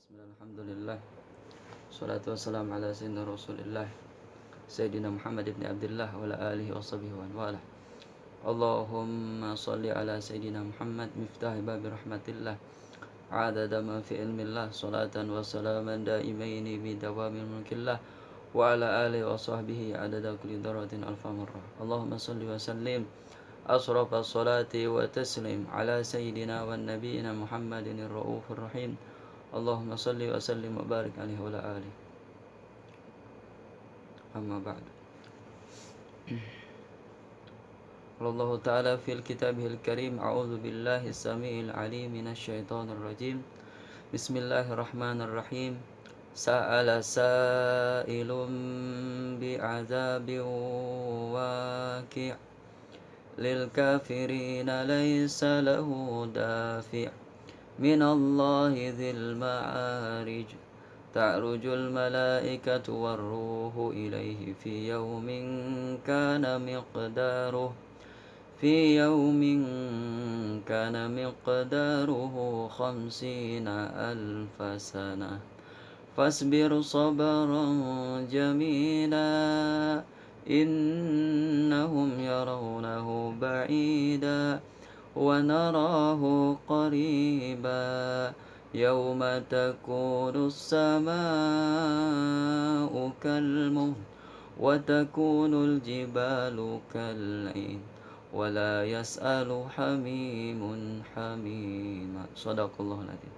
Bismillah, alhamdulillah. Salatu wassalamu ala sayyidina Rasulillah Sayyidina Muhammad ibn Abdullah wa ala alihi wa sahbihi wa wala. Allahumma salli ala sayyidina Muhammad miftahi babi rahmatillah adada ma fi ilmillah salatan wa salaman daimaini bi dawamil mulkillah wa ala alihi wa sahbihi adada kulli daratin alfa marrah. Allahumma salli wa sallim asrafa salati wa taslim ala sayyidina wa nabiyina Muhammadin ar-raufur rahim. Allahumma salli wa sallim wa barik alaihi wa ala alihi. Amma ba'du. Allah Ta'ala fil kitabihil karim. A'udzu billahi as-sami'il 'alim minasy syaithanir rajim. Bismillahirrahmanirrahim. Sa'ala sa'ilun bi'adzabin waqi' lil kafirina laysa lahu dafi' minallahi dzil ma'arij. Ta'rujul malaikatu warruhu ilaihi fi yawmin kana miqdaruhu khamsina alfa sanah. Fasbir sabran jamila innahum yarawnahu ba'ida wa narahu qariba. Yawma takunu as-samaa'u kalmuhl wa takunu al-jibalu kal'in wa la yas'alu hamimun hamima. Shadaqallahul adzim.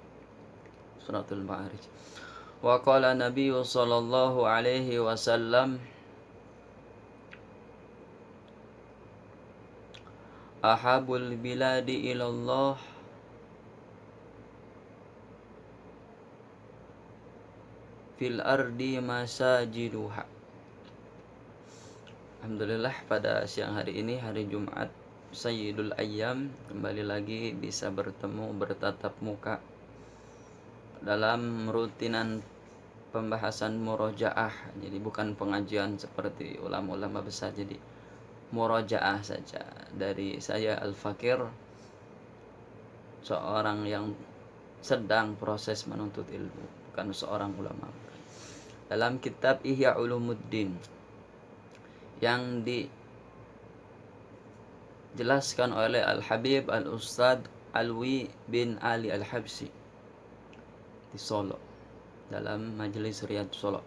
Suratul Ma'arij. Wa qala Nabiyyu sallallahu alaihi wasallam, ahabul biladi ilallah fil ardi masajiduha. Alhamdulillah, pada siang hari ini, hari Jumat Sayyidul Ayyam, kembali lagi bisa bertemu, bertatap muka dalam rutinan pembahasan murojaah. Jadi bukan pengajian seperti ulama-ulama besar, jadi murojaah saja dari saya Al-Fakir, seorang yang sedang proses menuntut ilmu, bukan seorang ulama. Dalam kitab Ihya Ulumuddin yang dijelaskan oleh Al-Habib Al-Ustad Alwi bin Ali Al-Habsi di Solo, dalam Majelis Riyadh Solo,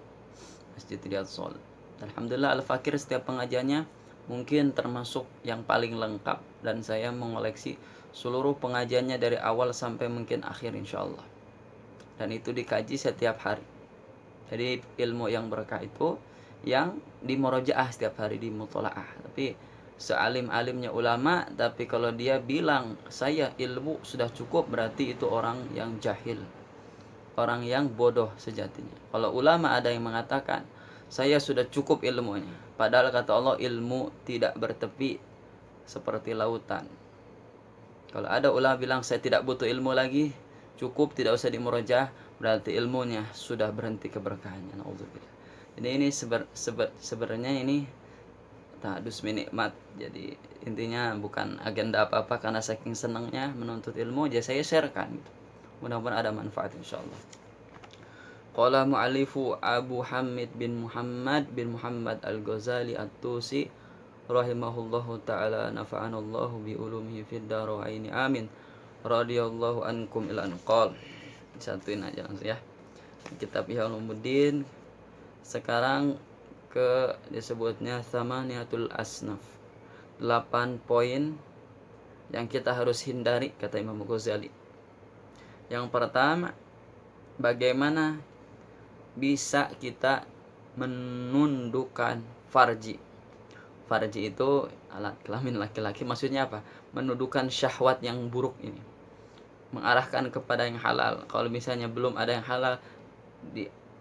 Masjid Riyadh Solo. Alhamdulillah, Al-Fakir setiap pengajiannya mungkin termasuk yang paling lengkap, dan saya mengoleksi seluruh pengajiannya dari awal sampai mungkin akhir insyaallah. Dan itu dikaji setiap hari. Jadi ilmu yang berkah itu yang dimurajaah setiap hari, di mutolaah. Tapi sealim-alimnya ulama, tapi kalau dia bilang saya ilmu sudah cukup, berarti itu orang yang jahil, orang yang bodoh sejatinya. Kalau ulama ada yang mengatakan saya sudah cukup ilmunya, padahal kata Allah ilmu tidak bertepi seperti lautan. Kalau ada ulama bilang saya tidak butuh ilmu lagi, cukup, tidak usah dimurajaah, berarti ilmunya sudah berhenti keberkahannya. Nauzubillah. Jadi ini sebenarnya ini ta'dus minikmat. Jadi intinya bukan agenda apa-apa, karena saking senangnya menuntut ilmu aja saya sharekan gitu. Mudah-mudahan ada manfaat insyaallah. Qala mu'allifu Abu Hamid bin Muhammad Al-Ghazali At-Tusi rahimahullahu ta'ala, nafa'anallahu bi ulumihi fid daraini amin. Radhiyallahu ankum ila anqal. Satuin aja langsung ya. Kitab Ihya Ulumuddin. Sekarang ke disebutnya Thamaniyatul Asnaf. 8 poin yang kita harus hindari, kata Imam Ghazali. Yang pertama, bagaimana bisa kita menundukkan farji. Farji itu alat kelamin laki-laki, maksudnya apa? Menundukkan syahwat yang buruk ini, mengarahkan kepada yang halal. Kalau misalnya belum ada yang halal,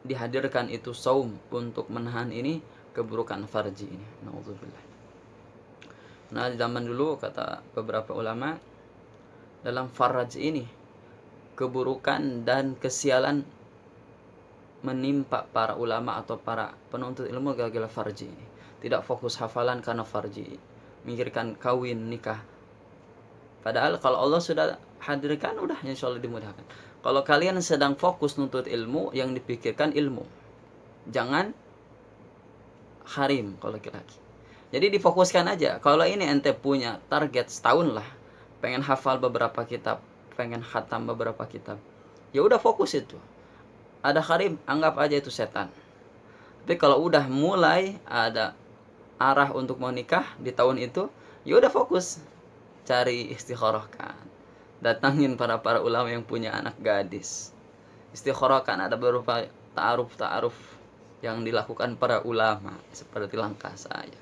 dihadirkan itu saum untuk menahan ini keburukan farji ini. Nauzubillah. Nah, di zaman dulu kata beberapa ulama, dalam faraj ini keburukan dan kesialan menimpa para ulama atau para penuntut ilmu gara-gara farji ini. Tidak fokus hafalan karena farji, mikirkan kawin, nikah. Padahal kalau Allah sudah hadirkan, udah insyaallah dimudahkan. Kalau kalian sedang fokus nuntut ilmu, yang dipikirkan ilmu, jangan harim kalau laki-laki. Jadi difokuskan aja. Kalau ini ente punya target setahun lah, pengen hafal beberapa kitab, pengen khatam beberapa kitab, ya udah fokus itu. Ada harim, anggap aja itu setan. Tapi kalau udah mulai ada arah untuk mau nikah di tahun itu, ya udah fokus cari istikharah kan. Datangin para ulama yang punya anak gadis. Istikharah kan ada beberapa ta'aruf yang dilakukan para ulama seperti langkah saya.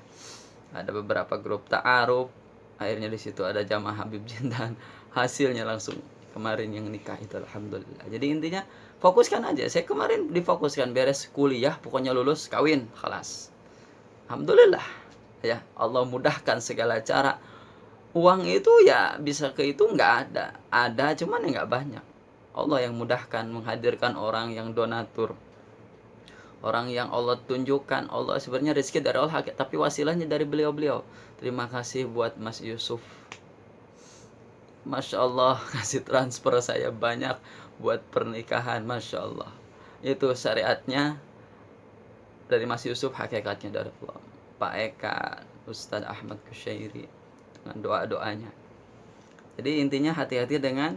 Ada beberapa grup ta'aruf, akhirnya di situ ada jamaah Habib Jindan. Hasilnya langsung kemarin yang nikah itu alhamdulillah. Jadi intinya fokuskan aja. Saya kemarin difokuskan beres kuliah, pokoknya lulus, kawin, khalas. Alhamdulillah. Ya, Allah mudahkan segala cara. Uang itu ya bisa ke itu nggak ada. Ada cuman ya nggak banyak. Allah yang mudahkan menghadirkan orang yang donatur. Orang yang Allah tunjukkan. Allah sebenarnya rezeki dari Allah, tapi wasilahnya dari beliau-beliau. Terima kasih buat Mas Yusuf. Masya Allah, kasih transfer saya banyak buat pernikahan. Masya Allah. Itu syariatnya dari Mas Yusuf, hakikatnya dari Allah. Pak Eka, Ustadz Ahmad Kusyairi, dengan doa-doanya. Jadi intinya hati-hati dengan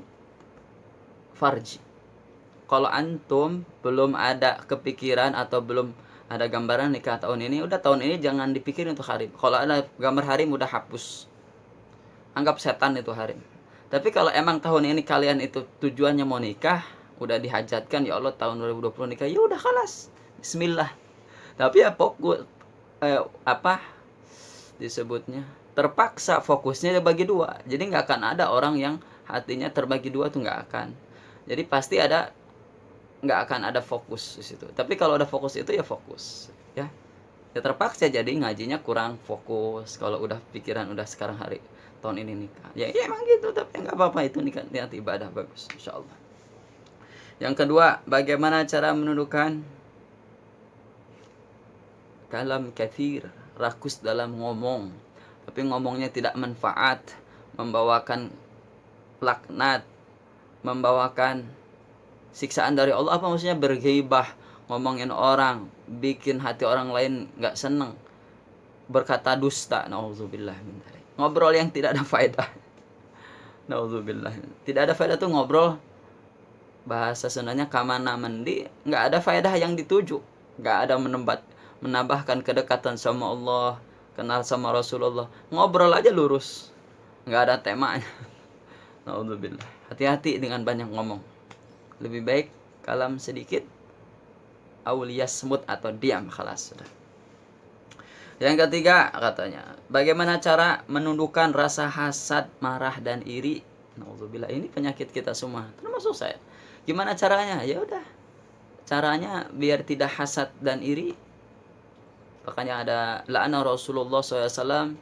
farji. Kalau antum belum ada kepikiran atau belum ada gambaran nikah tahun ini, udah tahun ini jangan dipikirin untuk harim. Kalau ada gambar harim udah hapus. Anggap setan itu harim. Tapi kalau emang tahun ini kalian itu tujuannya mau nikah, udah dihajatkan ya Allah tahun 2020 nikah, ya udah khalas. Bismillah. Tapi ya fokus disebutnya terpaksa fokusnya bagi dua. Jadi nggak akan ada orang yang hatinya terbagi dua tuh, nggak akan. Jadi pasti nggak akan ada fokus di situ. Tapi kalau ada fokus itu ya fokus, ya terpaksa jadi ngajinya kurang fokus. Kalau udah pikiran udah sekarang hari tahun ini nikah, ya emang gitu. Tapi nggak apa-apa, itu nikah niat ibadah bagus, insya Allah. Yang kedua, bagaimana cara menundukkan kalam kathir, rakus dalam ngomong, tapi ngomongnya tidak manfaat, membawakan laknat, membawakan siksaan dari Allah. Apa maksudnya? Berghibah, ngomongin orang, bikin hati orang lain nggak seneng, berkata dusta, naudzubillah min dzalik. Ngobrol yang tidak ada faedah, naudzubillah. Tidak ada faedah tuh ngobrol, bahasa Sundanya kamana mandi, nggak ada faedah yang dituju, nggak ada menambahkan kedekatan sama Allah, kenal sama Rasulullah. Ngobrol aja lurus, nggak ada temanya. Naudzubillah. Hati-hati dengan banyak ngomong. Lebih baik kalam sedikit, auliyas semut atau diam, khalas sudah. Yang ketiga katanya, bagaimana cara menundukkan rasa hasad, marah dan iri? Naudzubillah, ini penyakit kita semua, termasuk saya. Gimana caranya? Ya udah, caranya biar tidak hasad dan iri. Makanya ada la'ana Rasulullah SAW,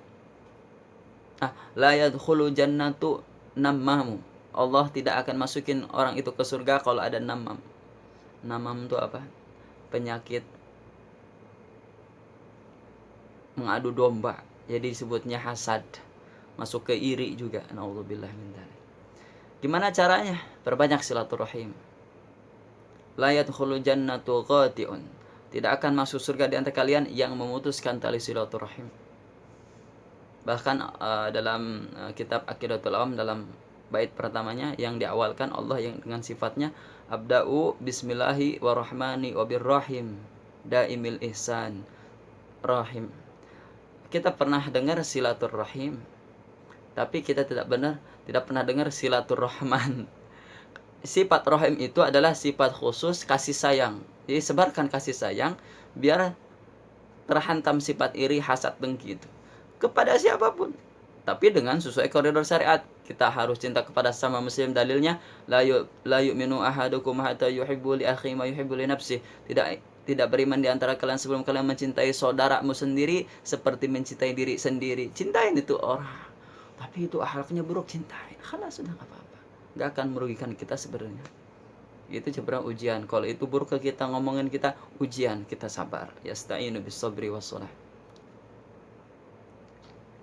la yadkhulu jannatu nammamu. Allah tidak akan masukin orang itu ke surga kalau ada namam. Namam itu apa? Penyakit mengadu domba. Jadi disebutnya hasad. Masuk ke iri juga. Naudzubillah min dzalik. Gimana caranya? Perbanyak silaturahim. La yadkhulu jannatu qati'un. Tidak akan masuk surga di antara kalian yang memutuskan tali silaturahim. Bahkan dalam kitab Aqidatul Awam, dalam bait pertamanya yang diawalkan Allah yang dengan sifatnya abda'u bismillahi warahmani wabirrahim daimil ihsan rahim. Kita pernah dengar silaturahim, tapi kita tidak pernah dengar silaturahman. Sifat rahim itu adalah sifat khusus kasih sayang. Jadi sebarkan kasih sayang biar terhantam sifat iri, hasad, dengki itu kepada siapapun, tapi dengan sesuai koridor syariat. Kita harus cinta kepada sama muslim. Dalilnya la yu'minu ahadukum hatta yuhibbu li akhihi ma yuhibbu li nafsihi. Tidak beriman di antara kalian sebelum kalian mencintai saudaramu sendiri seperti mencintai diri sendiri. Cintain itu orang, tapi itu akhlaknya buruk, cintain. Khalas, sudah enggak apa-apa. Enggak akan merugikan kita sebenarnya. Itu sebenarnya ujian. Kalau itu buruk ke kita, ngomongin kita, ujian, kita sabar. Yasta'inu bis-sabri was-shalah.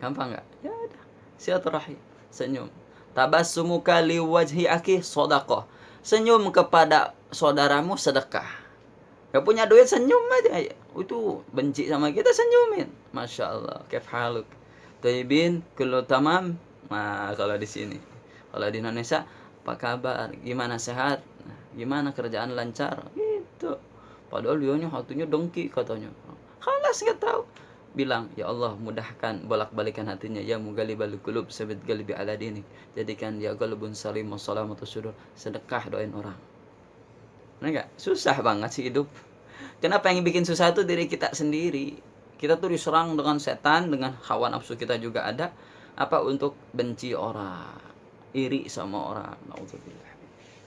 Gampang enggak? Ya udah. Silaturahim, senyum. Tabassumuka li wajhi akhi shadaqah. Senyum kepada saudaramu sedekah. Gak punya duit senyum aja. Itu benci sama kita senyumin. Masya Allah. Kaif haluk. Taibin kullu tamam. Nah, kalau di sini. Kalau di Indonesia, apa kabar? Gimana sehat? Nah, gimana kerjaan lancar? Gitu. Padahal dia hatinya dengki katanya. Khalas nggak tahu. Bilang, ya Allah mudahkan bolak-balikan hatinya, ya mughalibal qulub sabit qalbi ala dinik. Jadikan dia qalbun salim wa salamatu sudur. Sedekah doain orang. Benar enggak? Susah banget sih hidup. Kenapa yang bikin susah itu diri kita sendiri. Kita tuh diserang dengan setan, dengan hawa nafsu kita juga ada. Apa untuk benci orang, iri sama orang. Nauzubillah.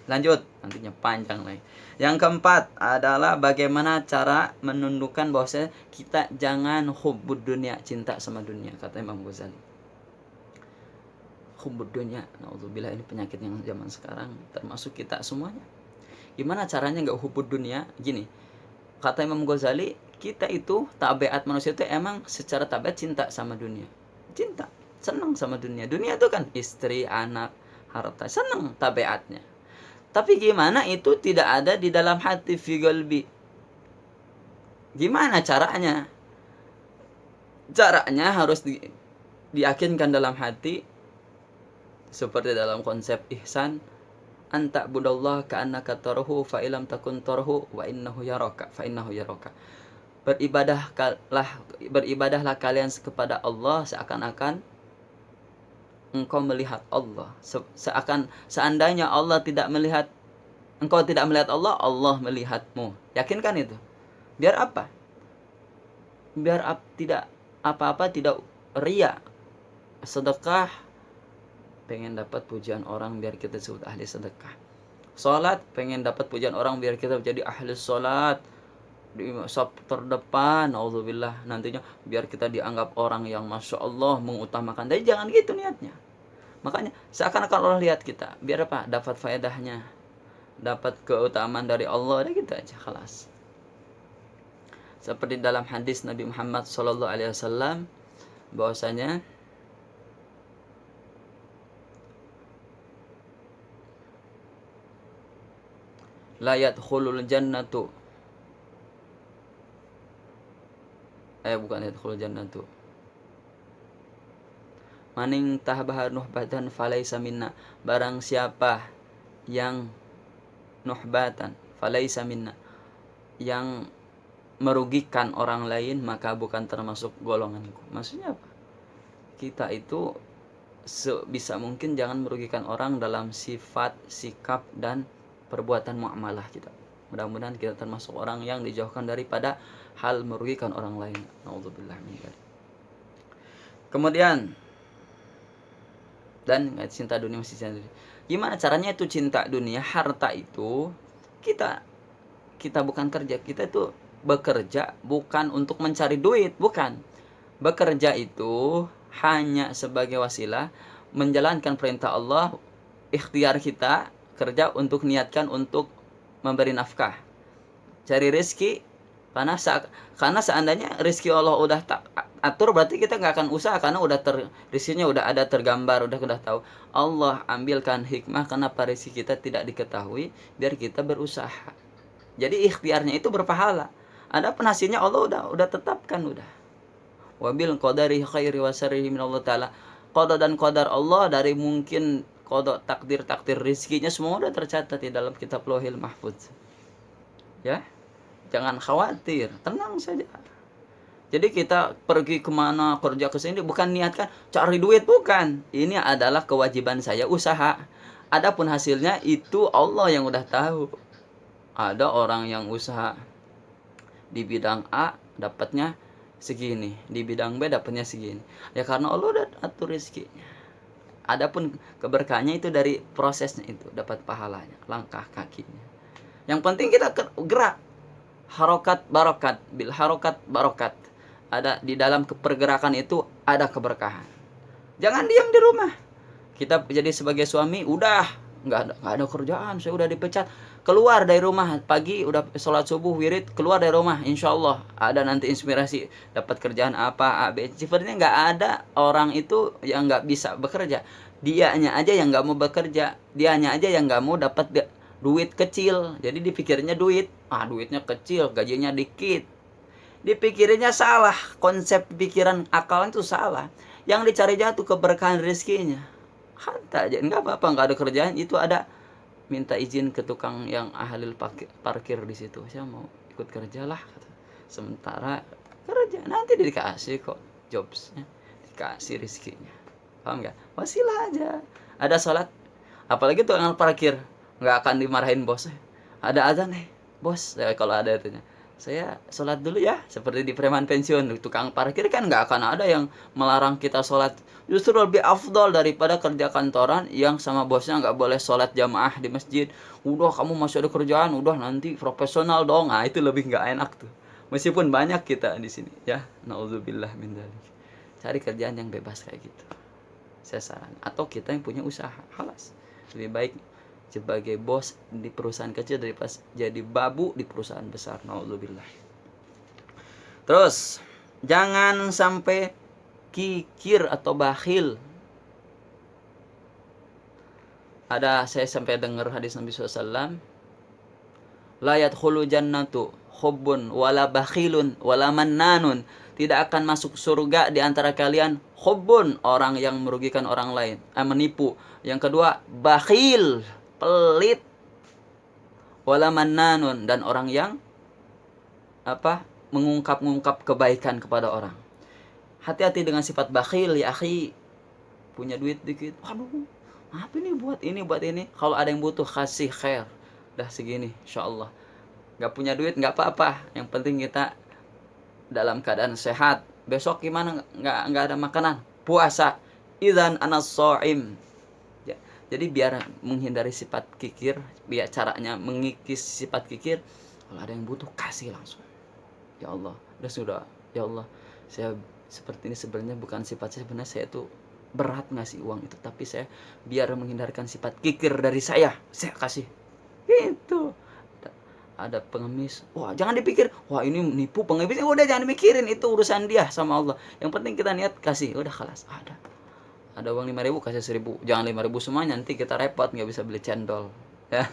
Lanjut, nantinya panjang lagi. Yang keempat adalah bagaimana cara menundukkan bahwa kita jangan hubbud dunia, cinta sama dunia, kata Imam Ghazali. Hubbud dunia, naudzubillah, ini penyakit yang zaman sekarang, termasuk kita semuanya. Gimana caranya nggak hubbud dunia? Gini, kata Imam Ghazali, kita itu tabiat manusia itu emang secara tabiat cinta sama dunia. Cinta, senang sama dunia. Dunia itu kan istri, anak, harta, senang tabiatnya. Tapi gimana itu tidak ada di dalam hati fi qalbi? Gimana caranya? Caranya harus diyakinkan dalam hati, seperti dalam konsep ihsan, anta budallah ka'annaka tarahu fa ilam takun tarahu wa innahu yaraka fa innahu yaraka. Beribadahlah kalian kepada Allah seakan-akan engkau melihat Allah. Seandainya Allah tidak melihat, engkau tidak melihat Allah, Allah melihatmu. Yakinkan itu. Biar apa? Biar tidak apa-apa, tidak riya. Sedekah, pengen dapat pujian orang biar kita disebut ahli sedekah. Salat, pengen dapat pujian orang biar kita jadi ahli salat. Di saf terdepan, auzubillah, nantinya biar kita dianggap orang yang masya Allah mengutamakan. Tapi jangan gitu niatnya. Makanya seakan-akan Allah lihat kita, biar apa? Dapat faedahnya, dapat keutamaan dari Allah, udah gitu aja, khalas. Seperti dalam hadis Nabi Muhammad SAW, bahwasanya la yadkhulul jannatu, bukan yadkhulul jannatu, maning tahbah nuhbatan falaisa minna, barang siapa yang nuhbatan falaisa minna, yang merugikan orang lain maka bukan termasuk golonganku. Maksudnya apa? Kita itu sebisa mungkin jangan merugikan orang dalam sifat, sikap, dan perbuatan muamalah kita. Mudah-mudahan kita termasuk orang yang dijauhkan daripada hal merugikan orang lain. Nauzubillah min dzalik. Kemudian, dan cinta dunia masih cinta dunia. Gimana caranya itu cinta dunia? Harta itu kita bukan kerja, kita itu bekerja bukan untuk mencari duit, bukan. Bekerja itu hanya sebagai wasilah menjalankan perintah Allah. Ikhtiar kita kerja untuk niatkan untuk memberi nafkah, cari rezeki, karena seandainya rezeki Allah udah atur, berarti kita nggak akan usaha, karena udah rezekinya udah ada tergambar, udah tahu. Allah ambilkan hikmah kenapa rezeki kita tidak diketahui, biar kita berusaha. Jadi ikhtiarnya itu berpahala. Ada hasilnya Allah udah tetapkan, udah. Wabil qadari khairi wa syarrihi min Allah taala. Qada dan qadar Allah, dari mungkin qada takdir rezekinya semua udah tercatat di dalam kitab Lauhil Mahfuz. Ya. Jangan khawatir, tenang saja. Jadi kita pergi kemana, kerja ke sini, bukan niatkan cari duit, bukan. Ini adalah kewajiban saya, usaha. Adapun hasilnya itu Allah yang udah tahu. Ada orang yang usaha di bidang A dapatnya segini, di bidang B dapatnya segini. Ya karena Allah udah atur rezekinya. Adapun keberkahannya itu dari prosesnya itu, dapat pahalanya, langkah kakinya. Yang penting kita gerak. Harokat barokat, bil harokat barokat. Ada di dalam pergerakan itu ada keberkahan. Jangan diam di rumah. Kita jadi sebagai suami udah nggak ada kerjaan, saya udah dipecat. Keluar dari rumah pagi, udah sholat subuh wirid, keluar dari rumah, insya Allah ada nanti inspirasi dapat kerjaan apa, A, B. Sepertinya nggak ada orang itu yang nggak bisa bekerja. Dianya aja yang nggak mau bekerja, dianya aja yang nggak mau dapat duit kecil, jadi dipikirnya duit, duitnya kecil, gajinya dikit. Dipikirnya salah, konsep pikiran akalan itu salah. Yang dicari jatuh keberkahan rezekinya. Hatta aja nggak apa-apa, nggak ada kerjaan, itu ada minta izin ke tukang yang ahli parkir di situ. Saya mau ikut kerja lah. Sementara kerja nanti dikasih kok jobsnya, dikasih rezekinya. Paham nggak? Wasilah aja. Ada sholat, apalagi tukang parkir nggak akan dimarahin bos. Ada azan bos, kalau ada itunya, saya sholat dulu ya, seperti di preman pensiun. Tukang parkir kan nggak akan ada yang melarang kita sholat. Justru lebih afdol daripada kerja kantoran yang sama bosnya nggak boleh sholat jamaah di masjid. Udah kamu masih ada kerjaan, udah nanti profesional dong. Itu lebih nggak enak tuh. Meskipun banyak kita di sini ya, naudzubillah min dzalik. Cari kerjaan yang bebas kayak gitu, saya saran. Atau kita yang punya usaha, halas. Lebih baik sebagai bos di perusahaan kecil daripada jadi babu di perusahaan besar. Naudzubillah. Terus jangan sampai kikir atau bakhil. Saya sampai dengar hadis Nabi SAW, la yadkhulu jannatu hubbun wala bakhilun wala mannanun. Tidak akan masuk surga di antara kalian hubbun, orang yang merugikan orang lain, menipu. Yang kedua, bakhil, pelit, wala mannanun, dan orang yang mengungkap kebaikan kepada orang. Hati-hati dengan sifat bakhil ya akhi. Punya duit dikit, aduh apa ini buat ini. Kalau ada yang butuh kasih khair, dah segini insyaallah. Gak punya duit nggak apa-apa, yang penting kita dalam keadaan sehat. Besok gimana, nggak ada makanan, puasa, idzan anas shaim. Jadi biar menghindari sifat kikir, biar caranya mengikis sifat kikir, kalau ada yang butuh kasih langsung. Ya Allah, sudah ya Allah, saya seperti ini sebenarnya bukan sifat saya, sebenarnya saya itu berat ngasih uang itu, tapi saya biar menghindarkan sifat kikir dari saya kasih. Itu ada pengemis, wah jangan dipikir, wah ini nipu pengemis, udah jangan mikirin, itu urusan dia sama Allah. Yang penting kita niat kasih, udah kelas. Ada uang 5.000 kasih 1.000, jangan 5.000 semuanya, nanti kita repot nggak bisa beli cendol ya.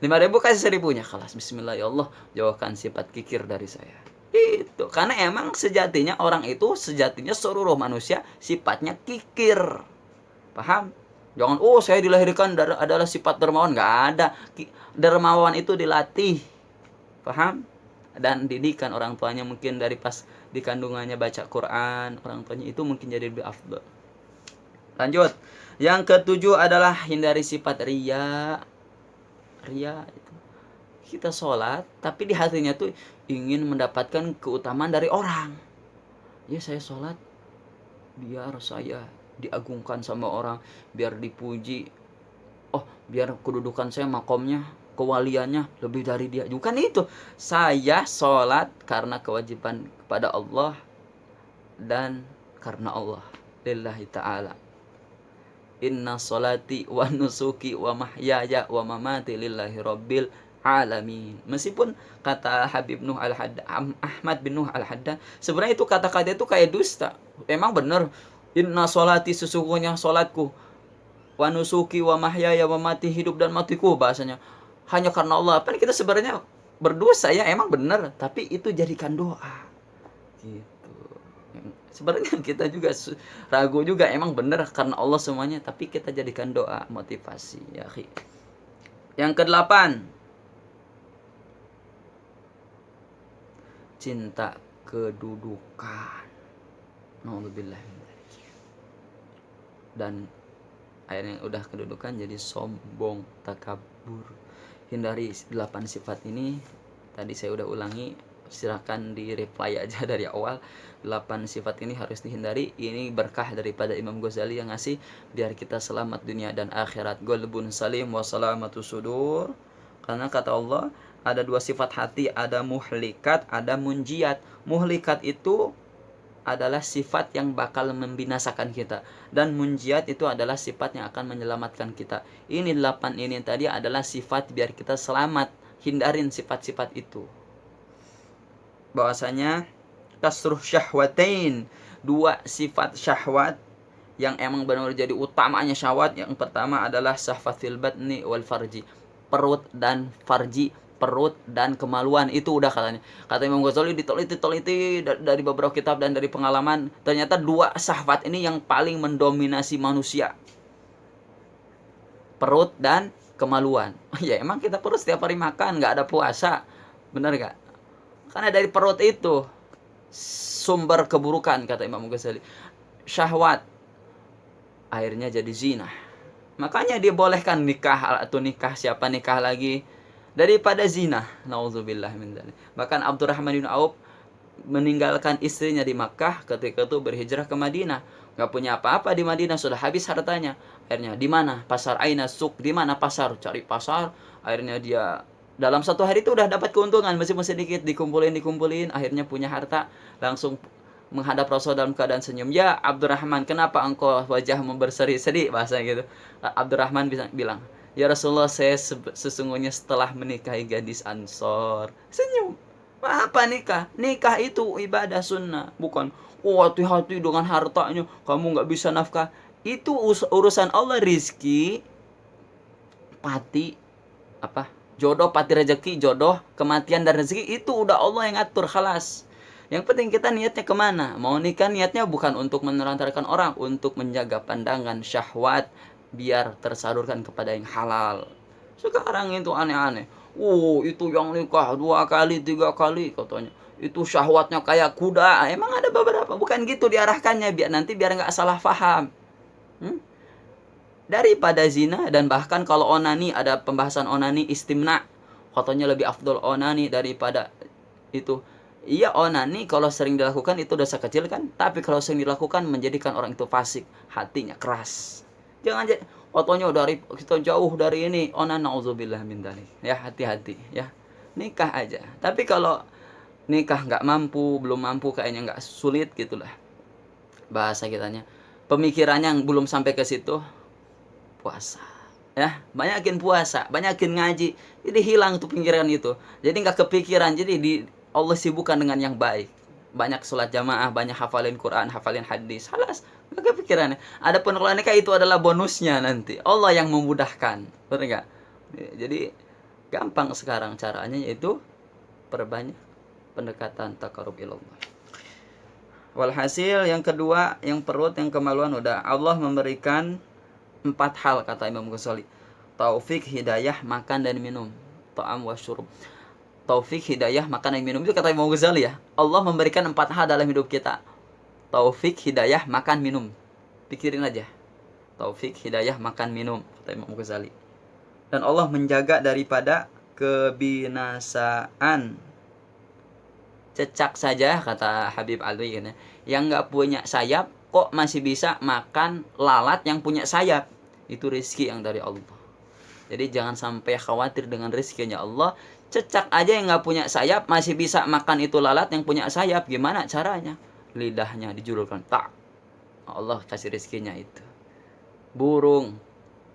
5.000 kasih 1.000-nya, kelas. Bismillah ya Allah, jauhkan sifat kikir dari saya. Itu karena emang sejatinya orang itu, sejatinya seluruh manusia sifatnya kikir, paham? Jangan saya dilahirkan adalah sifat dermawan, nggak ada. Dermawan itu dilatih, paham? Dan didikan orang tuanya, mungkin dari pas di kandungannya baca Quran orang tuanya, itu mungkin jadi lebih afdal. Lanjut, yang ketujuh adalah hindari sifat riya. Riya itu kita sholat tapi di hatinya tuh ingin mendapatkan keutamaan dari orang. Ya saya sholat biar saya diagungkan sama orang, biar dipuji, biar kedudukan saya, makomnya, kewaliannya lebih dari dia. Bukan itu. Saya sholat karena kewajiban kepada Allah dan karena Allah, lillahi ta'ala. Inna sholati wa nusuki wa mahyaya wa mamati lillahi rabbil alamin. Meskipun kata Habib Nuh Al-Haddad, Ahmad bin Nuh Al-Haddad, sebenarnya itu kata-kata itu kayak dusta. Emang benar, inna sholati, sesungguhnya sholatku, wa nusuki wa mahyaya wa mati, hidup dan matiku, bahasanya hanya karena Allah. Apa kita sebenarnya berdosa ya, emang benar, tapi itu jadikan doa gitu. Sebenarnya kita juga ragu juga, emang benar karena Allah semuanya, tapi kita jadikan doa motivasi ya akhi. Yang ke-8, cinta kedudukan. Naudzubillah. Dan akhirnya udah kedudukan jadi sombong, takabur. Hindari 8 sifat ini. Tadi saya udah ulangi, silakan di reply aja dari awal. 8 sifat ini harus dihindari. Ini berkah daripada Imam Ghazali yang ngasih biar kita selamat dunia dan akhirat. Qalbun salim wa salamatu sudur. Karena kata Allah ada 2 sifat hati, ada muhlikat, ada munjiat. Muhlikat itu adalah sifat yang bakal membinasakan kita, dan munjiat itu adalah sifat yang akan menyelamatkan kita. Ini 8 ini tadi adalah sifat biar kita selamat. Hindarin sifat-sifat itu. Bahwasanya kasruh syahwatain, 2 sifat syahwat yang emang benar jadi utamanya syahwat. Yang pertama adalah syahwatil batni wal farji, perut dan farji, perut dan kemaluan. Itu udah katanya. Kata Imam Ghazali, diteliti dari beberapa kitab dan dari pengalaman, ternyata 2 syahwat ini yang paling mendominasi manusia. Perut dan kemaluan. Ya emang kita perut setiap hari makan, nggak ada puasa. Bener gak? Karena dari perut itu sumber keburukan, kata Imam Ghazali. Syahwat akhirnya jadi zina. Makanya dia bolehkan nikah atau nikah, siapa nikah lagi daripada zina. Nauzubillah min dzalik. Bahkan Abdurrahman bin Auf meninggalkan istrinya di Makkah ketika itu berhijrah ke Madinah. Gak punya apa-apa di Madinah, sudah habis hartanya. Akhirnya di mana? Pasar Aina Suk, di mana pasar? Cari pasar. Akhirnya dia dalam 1 hari itu udah dapat keuntungan meskipun sedikit, dikumpulin, akhirnya punya harta, langsung menghadap Rasul dalam keadaan senyum. Ya Abdurrahman, kenapa engkau wajahmu berseri-seri, bahasa gitu. Abdurrahman bilang, ya Rasulullah, saya sesungguhnya setelah menikahi gadis Ansor. Senyum. Apa nikah? Nikah itu ibadah sunnah, bukan hati-hati dengan hartanya, kamu nggak bisa nafkah. Itu urusan Allah, rizki, pati, jodoh, pati rezeki, jodoh, kematian dan rezeki itu udah Allah yang ngatur, khalas. Yang penting kita niatnya kemana? Mau nikah niatnya bukan untuk menelantarkan orang, untuk menjaga pandangan syahwat biar tersalurkan kepada yang halal. Sekarang itu aneh-aneh. Itu yang nikah 2 kali, 3 kali katanya. Itu syahwatnya kayak kuda. Emang ada beberapa. Bukan gitu diarahkannya, biar nggak salah paham. Daripada zina, dan bahkan kalau onani, ada pembahasan onani istimna. Katanya lebih afdol onani daripada itu. Iya, onani kalau sering dilakukan itu dosa kecil kan, tapi kalau sering dilakukan menjadikan orang itu fasik, hatinya keras. Jangan jadi fotonya dari kita jauh dari ini, nauzubillah min dzalik. Ya hati-hati ya. Nikah aja. Tapi kalau nikah nggak mampu, belum mampu, kayaknya nggak, sulit gitulah. Bahasa kitanya. Pemikirannya yang belum sampai ke situ, puasa. Ya, banyakin puasa, banyakin ngaji. Jadi hilang tuh pikiran itu. Jadi nggak kepikiran. Jadi Allah sibukkan dengan yang baik. Banyak sholat jamaah, banyak hafalin Quran, hafalin hadis. Halas, nggak kepikiran. Adapun kalau nikah itu adalah bonusnya nanti. Allah yang memudahkan. Benar nggak? Jadi gampang sekarang caranya, yaitu perbanyak pendekatan taqarrub ilallah. Walhasil yang kedua, yang perut, yang kemaluan udah. Allah memberikan 4 hal, kata Imam Ghazali. Taufik, hidayah, makan dan minum. Ta'am wa syurub. Taufik, hidayah, makan dan minum. Itu kata Imam Ghazali ya. Allah memberikan 4 hal dalam hidup kita. Taufik, hidayah, makan, minum. Pikirin aja. Taufik, hidayah, makan, minum, kata Imam Ghazali. Dan Allah menjaga daripada kebinasaan. Cecak saja, kata Habib Ali, yang nggak punya sayap kok masih bisa makan lalat yang punya sayap. Itu rezeki yang dari Allah. Jadi jangan sampai khawatir dengan rezekinya Allah. Cecak aja yang nggak punya sayap masih bisa makan itu lalat yang punya sayap. Gimana caranya? Lidahnya dijulurkan, tak, Allah kasih rezekinya itu. Burung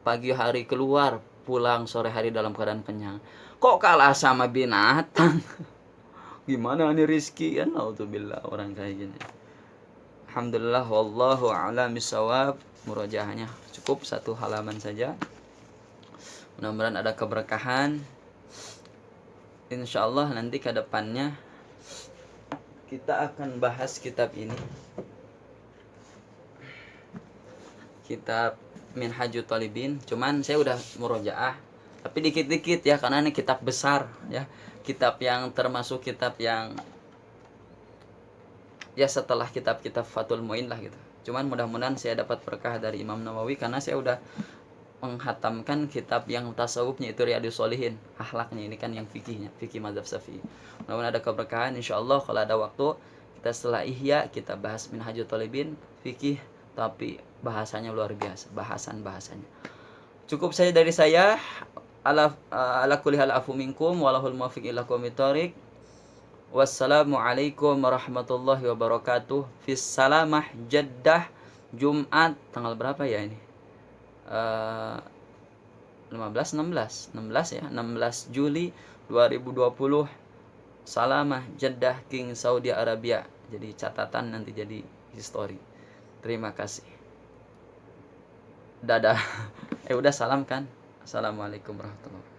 pagi hari keluar, pulang sore hari dalam keadaan kenyang. Kok kalah sama binatang? Gimana nih rezeki? Kan naudzubillah orang kayak gini. Alhamdulillah, wallahu a'lam bishawab. Murojaahnya cukup 1 halaman saja. Mudah-mudahan ada keberkahan. Insyaallah nanti ke depannya kita akan bahas kitab ini. Kitab Minhajut Thalibin. Cuman saya udah murojaah, tapi dikit-dikit ya, karena ini kitab besar ya. Kitab yang termasuk kitab yang ya setelah kitab-kitab Fathul Muin lah gitu. Cuman mudah-mudahan saya dapat berkah dari Imam Nawawi, karena saya udah menghatamkan kitab yang tasawufnya itu Riyadhus Shalihin. Akhlaknya ini kan yang fikihnya, fikih mazhab Syafi'i. Mudah-mudahan ada keberkahan. Insyaallah kalau ada waktu kita setelah Ihya kita bahas Minhajut Thalibin, fikih, tapi bahasanya luar biasa, bahasanya. Cukup saja dari saya. Ala kulli hal afu minkum walahul muwaffiq ila aqwamit thoriq. Wassalamualaikum warahmatullahi wabarakatuh. Fis Salamah Jeddah, Jumat tanggal berapa ya ini? 16 ya, 16 Juli 2020. Salamah Jeddah, King Saudi Arabia. Jadi catatan, nanti jadi history. Terima kasih. Dadah. Udah salam kan? Assalamualaikum warahmatullahi wabarakatuh.